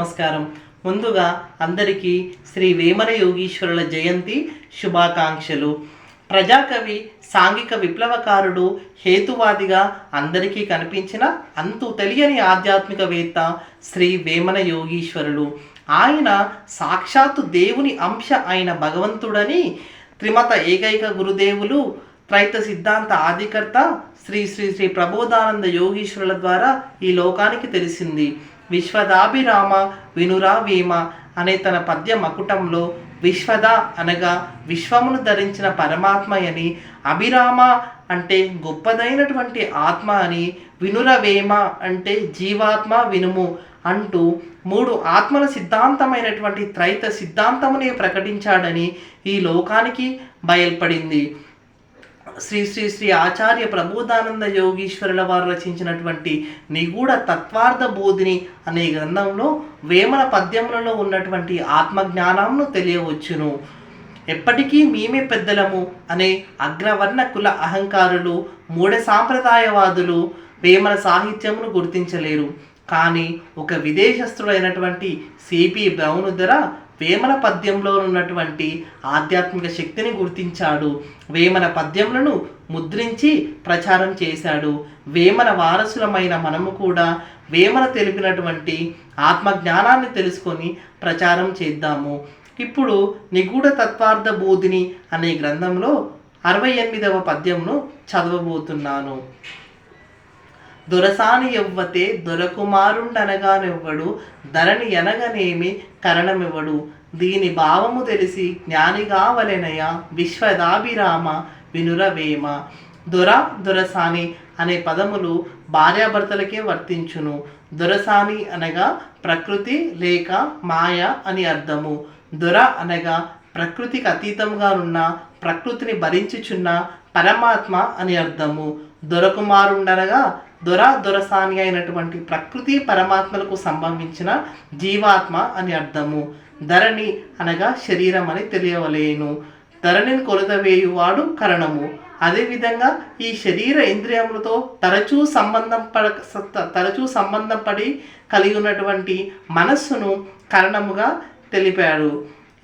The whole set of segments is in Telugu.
నమస్కారం. ముందుగా అందరికీ శ్రీ వేమన యోగీశ్వరుల జయంతి శుభాకాంక్షలు. ప్రజాకవి, సాంఘిక విప్లవకారుడు, హేతువాదిగా అందరికీ కనిపించిన అంతు తెలియని ఆధ్యాత్మికవేత్త శ్రీ వేమన యోగీశ్వరులు. ఆయన సాక్షాత్తు దేవుని అంశ అయిన భగవంతుడని త్రిమత ఏకైక గురుదేవులు, త్రైత సిద్ధాంత ఆదికర్త శ్రీ శ్రీ శ్రీ ప్రబోధానంద యోగీశ్వరుల ద్వారా ఈ లోకానికి తెలిసింది. విశ్వదాభిరామ వినురా వేమ అనే తన పద్య మకుటంలో విశ్వద అనగా విశ్వమును ధరించిన పరమాత్మయని, అభిరామ అంటే గొప్పదైనటువంటి ఆత్మ అని, వినురవేమ అంటే జీవాత్మ వినుము అంటూ మూడు ఆత్మల సిద్ధాంతమైనటువంటి త్రైత సిద్ధాంతమునే ప్రకటించాడని ఈ లోకానికి బయల్పడింది. శ్రీ శ్రీ శ్రీ ఆచార్య ప్రబోధానంద యోగీశ్వరుల వారు రచించినటువంటి నిగూఢ తత్వార్థ బోధిని అనే గ్రంథంలో వేమన పద్యములలో ఉన్నటువంటి ఆత్మజ్ఞానంను తెలియవచ్చును. ఎప్పటికీ మేమే పెద్దలము అనే అగ్రవర్ణ కుల అహంకారులు, మూఢ సాంప్రదాయవాదులు వేమన సాహిత్యమును గుర్తించలేరు. కానీ ఒక విదేశస్థుడైనటువంటి సిపి బ్రౌనుధర వేమన పద్యంలో ఉన్నటువంటి ఆధ్యాత్మిక శక్తిని గుర్తించాడు. వేమన పద్యములను ముద్రించి ప్రచారం చేశాడు. వేమన వారసులమైన మనము కూడా వేమన తెలిపినటువంటి ఆత్మజ్ఞానాన్ని తెలుసుకొని ప్రచారం చేద్దాము. ఇప్పుడు నిగూఢ తత్వార్థ బోధిని అనే గ్రంథంలో 68వ పద్యంను చదవబోతున్నాను. దొరసాని ఎవ్వతే దొరకుమారుండనగానెవ్వడు, ధరణి ఎనగనేమి కరణమివ్వడు, దీని భావము తెలిసి జ్ఞానిగావలెనయ, విశ్వదాభిరామ వినురవేమ. దొర, దొరసాని అనే పదములు భార్యాభర్తలకే వర్తించును. దొరసాని అనగా ప్రకృతి లేక మాయ అని అర్థము. దొర అనగా ప్రకృతికి అతీతంగా ఉన్న, ప్రకృతిని భరించుచున్న పరమాత్మ అని అర్థము. దొరకుమారుండనగా దొరసాని అయినటువంటి ప్రకృతి పరమాత్మలకు సంబంధించిన జీవాత్మ అని అర్థము. ధరణి అనగా శరీరం అని తెలియవలేను. ధరణిని కొలతవేయువాడు కరణము. అదేవిధంగా ఈ శరీర ఇంద్రియములతో తరచూ సంబంధం పడి కలిగి ఉన్నటువంటి మనస్సును కరణముగా తెలిపాడు.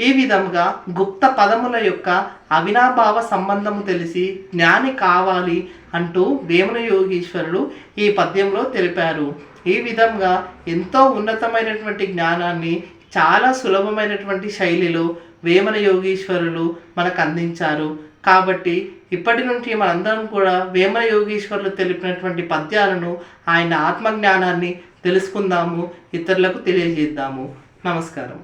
ఈ విధంగా గుప్త పదముల యొక్క అవినాభావ సంబంధము తెలిసి జ్ఞాని కావాలి అంటూ వేమన యోగీశ్వరులు ఈ పద్యంలో తెలిపారు. ఈ విధంగా ఎంతో ఉన్నతమైనటువంటి జ్ఞానాన్ని చాలా సులభమైనటువంటి శైలిలో వేమన యోగీశ్వరులు మనకు అందించారు. కాబట్టి ఇప్పటి నుంచి మనందరం కూడా వేమన యోగీశ్వరులు తెలిపినటువంటి పద్యాలను, ఆయన ఆత్మజ్ఞానాన్ని తెలుసుకుందాము, ఇతరులకు తెలియజేద్దాము. నమస్కారం.